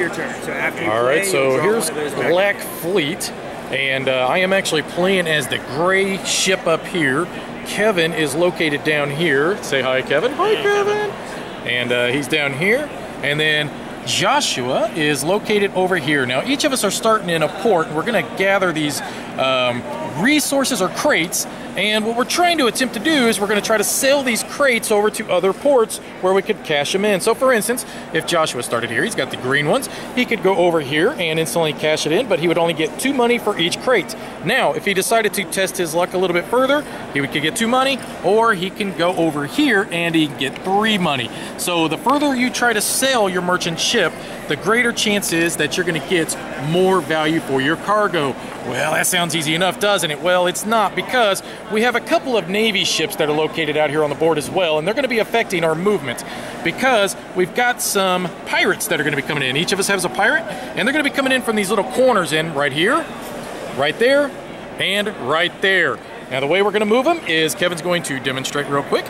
your turn. So after you All play, right, so draw here's one of those Black Fleet, and I am actually playing as the gray ship up here. Kevin is located down here. Say hi, Kevin. Hi, Kevin. And he's down here. And then Joshua is located over here. Now, each of us are starting in a port. We're going to gather these resources or crates, and what we're trying to attempt to do is we're going to try to sell these crates over to other ports where we could cash them in. So for instance, if Joshua started here, he's got the green ones, he could go over here and instantly cash it in, but he would only get 2 money for each crate. Now, if he decided to test his luck a little bit further, he could get 2 money, or he can go over here and he can get 3 money. So the further you try to sell your merchant ship, the greater chance is that you're going to get more value for your cargo. Well, that sounds easy enough, doesn't it? Well, it's not, because we have a couple of Navy ships that are located out here on the board as well, and they're going to be affecting our movement because we've got some pirates that are going to be coming in. Each of us has a pirate, and they're going to be coming in from these little corners in right here, right there, and right there. Now, the way we're going to move them is Kevin's going to demonstrate real quick.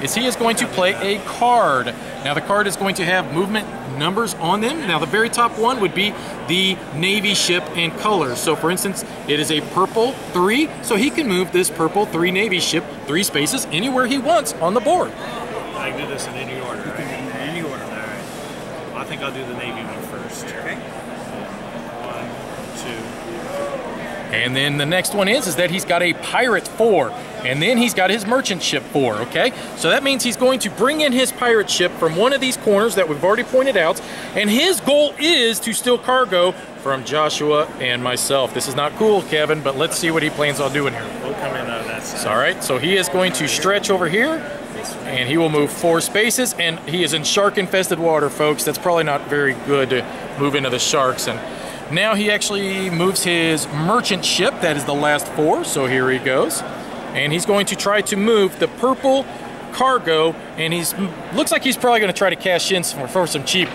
He is going to play a card. Now, the card is going to have movement numbers on them. Now, the very top one would be the Navy ship and colors. So, for instance, it is a purple 3, so he can move this purple 3 Navy ship 3 spaces anywhere he wants on the board. I can do this in any order. You can do it in any order. All right. I think I'll do the Navy one first. Okay. 1, 2. And then the next one is that he's got a pirate 4. And then he's got his merchant ship 4, okay? So that means he's going to bring in his pirate ship from one of these corners that we've already pointed out, and his goal is to steal cargo from Joshua and myself. This is not cool, Kevin, but let's see what he plans on doing here. We'll come in out of that side. All right, so he is going to stretch over here, and he will move 4 spaces, and he is in shark-infested water, folks. That's probably not very good to move into the sharks. And now he actually moves his merchant ship. That is the last 4, so here he goes. And he's going to try to move the purple cargo, and looks like he's probably going to try to cash in for some cheap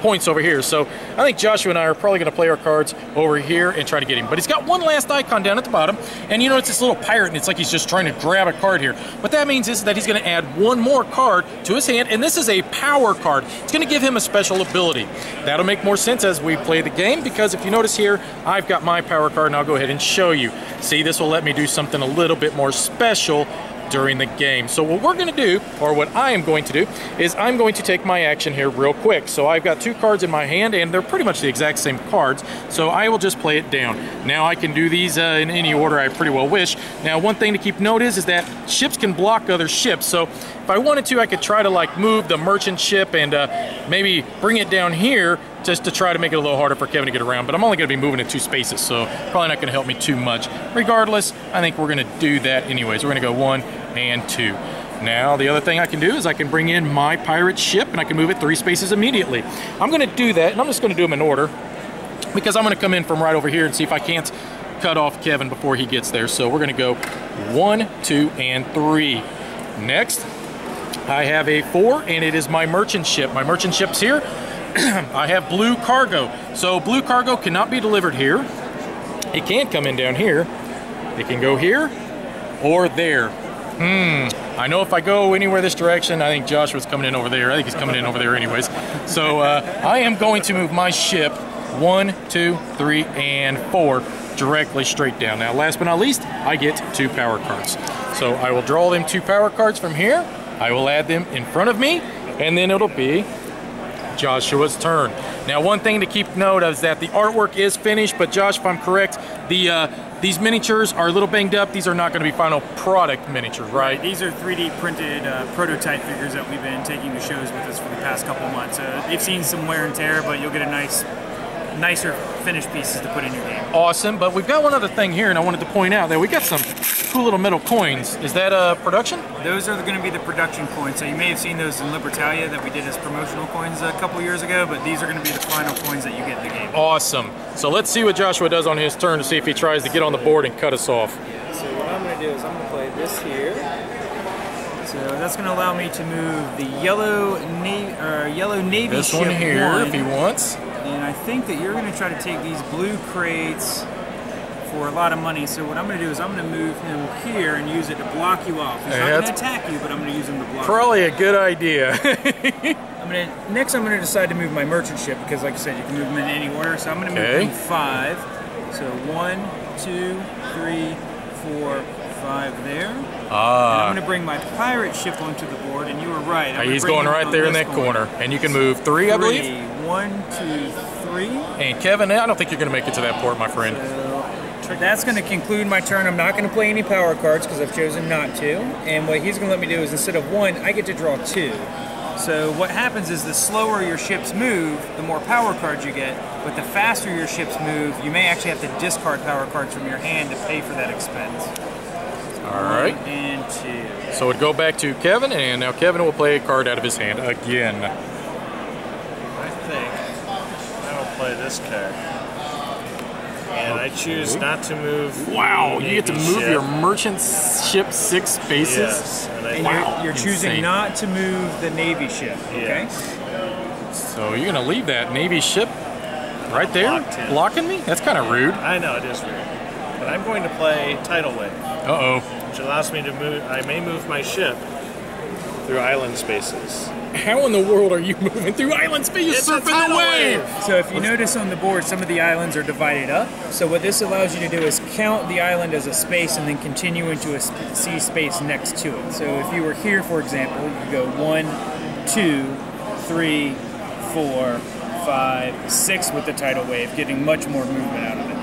points over here. So I think Joshua and I are probably going to play our cards over here and try to get him. But he's got one last icon down at the bottom, and you know, it's this little pirate, and it's like he's just trying to grab a card here. What that means is that he's going to add one more card to his hand, and this is a power card. It's going to give him a special ability. That'll make more sense as we play the game, because if you notice here, I've got my power card, and I'll go ahead and show you. See, this will let me do something a little bit more special during the game. So what we're going to do, or what I am going to do, is I'm going to take my action here real quick. So I've got 2 cards in my hand, and they're pretty much the exact same cards, so I will just play it down. Now, I can do these in any order I pretty well wish. Now, one thing to keep note is that ships can block other ships, so if I wanted to, I could try to like move the merchant ship and maybe bring it down here just to try to make it a little harder for Kevin to get around, but I'm only going to be moving in 2 spaces, so probably not going to help me too much. Regardless, I think we're going to do that anyways. We're going to go 1 and 2. Now, the other thing I can do is I can bring in my pirate ship, and I can move it 3 spaces immediately. I'm going to do that, and I'm just going to do them in order, because I'm going to come in from right over here and see if I can't cut off Kevin before he gets there. So we're going to go 1, 2, and 3. Next, I have a 4, and it is my merchant ship. My merchant ship's here. I have blue cargo. So blue cargo cannot be delivered here. It can't come in down here. It can go here or there. I know if I go anywhere this direction, I think Joshua's coming in over there. I think he's coming in over there anyways. So I am going to move my ship 1, 2, 3, and 4 directly straight down. Now, last but not least, I get 2 power cards. So I will draw them 2 power cards from here. I will add them in front of me, and then it'll be Joshua's turn. Now, one thing to keep note of is that the artwork is finished, but Josh, if I'm correct, these miniatures are a little banged up. These are not going to be final product miniatures, right? These are 3D printed prototype figures that we've been taking to shows with us for the past couple months. They've seen some wear and tear, but you'll get a nicer finished pieces to put in your game. Awesome, but we've got one other thing here, and I wanted to point out that we got some cool little metal coins. Is that production? Those are going to be the production coins. So you may have seen those in Libertalia that we did as promotional coins a couple years ago, but these are going to be the final coins that you get in the game. Awesome. So let's see what Joshua does on his turn to see if he tries to get on the board and cut us off. Yeah, so what I'm going to do is I'm going to play this here. So that's going to allow me to move the yellow navy this ship one here, 1. if he wants. And I think that you're going to try to take these blue crates for a lot of money. So what I'm going to do is I'm going to move him here and use it to block you off. He's not going to attack you, but I'm going to use him to block Probably you. a good idea. I'm Next, I'm gonna decide to move my merchant ship because, like I said, you can move them in any order. So I'm gonna move them 5. So 1, 2, 3, 4, 5 there. And I'm gonna bring my pirate ship onto the board. And you were right. He's going right there in that corner. And you can move 3, I believe. 1, 2, 3. And Kevin, I don't think you're gonna make it to that port, my friend. So that's going to conclude my turn. I'm not going to play any power cards because I've chosen not to. And what he's going to let me do is instead of 1, I get to draw 2. So what happens is the slower your ships move, the more power cards you get. But the faster your ships move, you may actually have to discard power cards from your hand to pay for that expense. All right. 1 and 2. So it'd go back to Kevin, and now Kevin will play a card out of his hand again. I think I will play this card. And I choose not to move. Wow, you get to move ship. your merchant ship 6 spaces? Yes. And you're choosing not to move the Navy ship, okay? Yes. So you're going to leave that Navy ship right there? Blocking me? That's kind of rude. I know, it is rude. But I'm going to play Tidal Wave. Uh-oh. Which allows me to move, I may move my ship through island spaces. How in the world are you moving through island space? It's Surfing the wave! So if you notice on the board, some of the islands are divided up. So what this allows you to do is count the island as a space and then continue into a sea space next to it. So if you were here, for example, you could go 1, 2, 3, 4, 5, 6 with the tidal wave, getting much more movement out of it.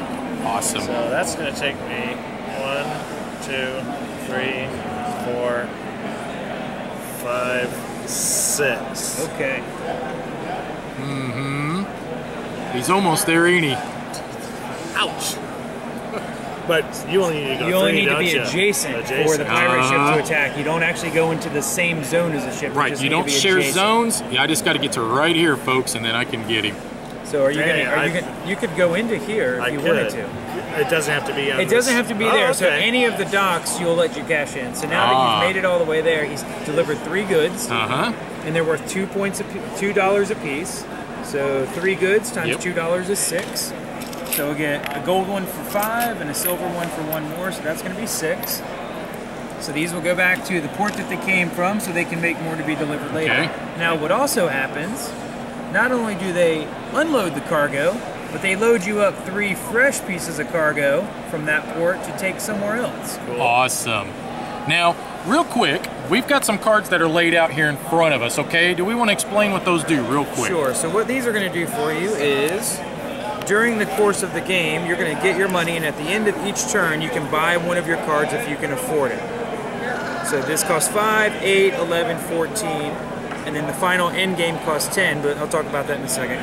Awesome. So that's going to take me 1, 2, 3, 4, 5, 6. Okay. He's almost there, ain't he? Ouch. But you only need to go You only 3, need to be don't you? adjacent for the pirate ship to attack. You don't actually go into the same zone as the ship. Right, you don't share zones. Yeah, I just got to get to right here, folks, and then I can get him. So are you gonna? You could go into here if you wanted to. It doesn't have to be on It doesn't have to be there. Okay. So any of the docks, you'll let you cash in. So now that you've made it all the way there, he's delivered 3 goods, and they're worth $2 a piece. So 3 goods times $2 is 6. So we'll get a gold one for 5 and a silver one for 1 more. So that's going to be 6. So these will go back to the port that they came from, so they can make more to be delivered later. Okay. Now, what also happens? Not only do they unload the cargo, but they load you up 3 fresh pieces of cargo from that port to take somewhere else. Cool. Awesome. Now, real quick, we've got some cards that are laid out here in front of us, okay? Do we want to explain what those do real quick? Sure. So what these are going to do for you is, during the course of the game, you're going to get your money, and at the end of each turn, you can buy one of your cards if you can afford it. So this costs 5, 8, 11, 14, and then the final end game costs 10, but I'll talk about that in a second.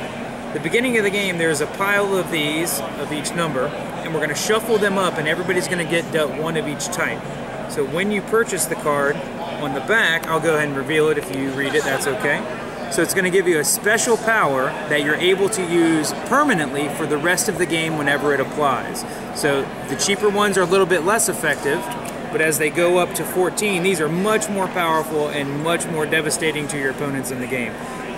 The beginning of the game, there's a pile of these, of each number, and we're going to shuffle them up, and everybody's going to get dealt 1 of each type. So when you purchase the card, on the back, I'll go ahead and reveal it. If you read it, that's okay. So it's going to give you a special power that you're able to use permanently for the rest of the game whenever it applies. So the cheaper ones are a little bit less effective, but as they go up to 14, these are much more powerful and much more devastating to your opponents in the game.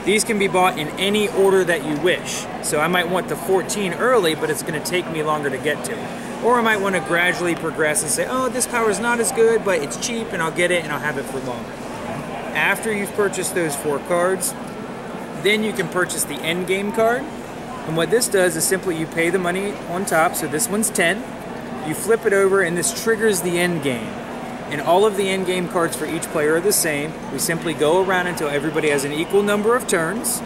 These can be bought in any order that you wish. So I might want the 14 early, but it's going to take me longer to get to it. Or I might want to gradually progress and say, oh, this power is not as good, but it's cheap, and I'll get it, and I'll have it for longer. After you've purchased those 4 cards, then you can purchase the end game card. And what this does is simply you pay the money on top, so this one's 10. You flip it over, and this triggers the end game. And all of the end game cards for each player are the same. We simply go around until everybody has an equal number of turns.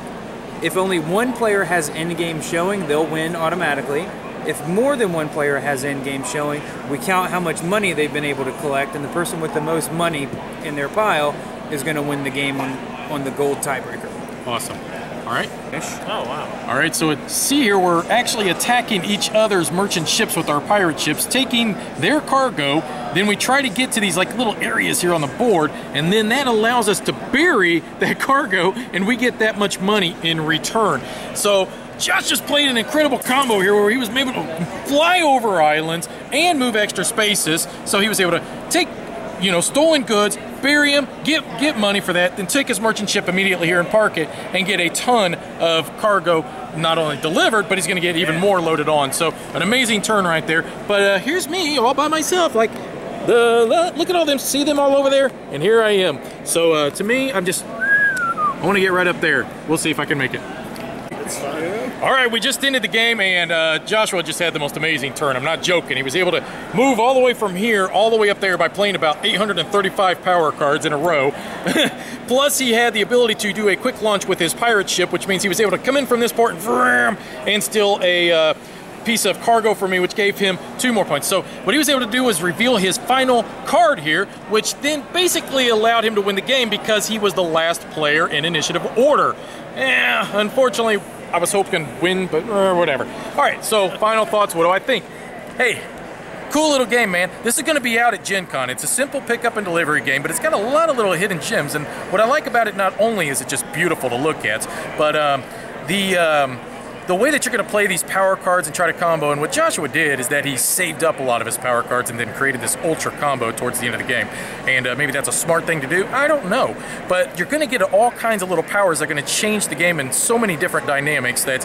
If only one player has end game showing, they'll win automatically. If more than one player has end game showing, we count how much money they've been able to collect, and the person with the most money in their pile is going to win the game on the gold tiebreaker. Awesome. All right. Oh, wow. All right, so see here, we're actually attacking each other's merchant ships with our pirate ships, taking their cargo. Then we try to get to these like little areas here on the board, and then that allows us to bury that cargo, and we get that much money in return. So Josh just played an incredible combo here where he was able to fly over islands and move extra spaces. So he was able to take, you know, stolen goods, bury them, get money for that, then take his merchant ship immediately here and park it and get a ton of cargo not only delivered, but he's going to get even more loaded on. So an amazing turn right there. But here's me all by myself. Like, look at all them, see them all over there? And here I am. So to me, I'm just I want to get right up there. We'll see if I can make it. All right, we just ended the game, and Joshua just had the most amazing turn. I'm not joking. He was able to move all the way from here all the way up there by playing about 835 power cards in a row. Plus, he had the ability to do a quick launch with his pirate ship, which means he was able to come in from this port and steal a piece of cargo for me, which gave him 2 more points. So what he was able to do was reveal his final card here, which then basically allowed him to win the game because he was the last player in initiative order. Unfortunately, I was hoping to win, but whatever. All right, so final thoughts. What do I think? Hey, cool little game, man. This is going to be out at Gen Con. It's a simple pickup and delivery game, but it's got a lot of little hidden gems. And what I like about it, not only is it just beautiful to look at, but the way that you're going to play these power cards and try to combo, and what Joshua did is that he saved up a lot of his power cards and then created this ultra combo towards the end of the game. And maybe that's a smart thing to do. I don't know. But you're going to get all kinds of little powers that are going to change the game in so many different dynamics that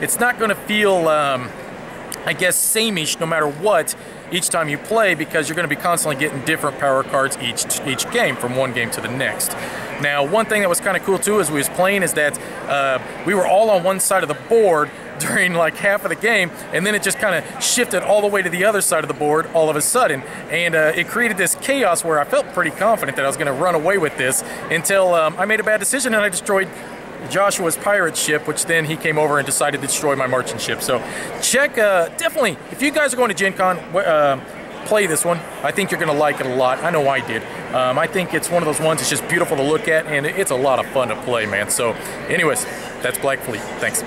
it's not going to feel, I guess, sameish no matter what each time you play, because you're going to be constantly getting different power cards each game from one game to the next. Now, one thing that was kind of cool too as we was playing is that we were all on one side of the board during like half of the game, and then it just kind of shifted all the way to the other side of the board all of a sudden, and it created this chaos where I felt pretty confident that I was going to run away with this until I made a bad decision and I destroyed Joshua's pirate ship, which then he came over and decided to destroy my merchant ship. So check, definitely, if you guys are going to Gen Con, play this one. I think you're going to like it a lot. I know I did. I think it's one of those ones that's just beautiful to look at, and it's a lot of fun to play, man. So anyways, that's Black Fleet. Thanks.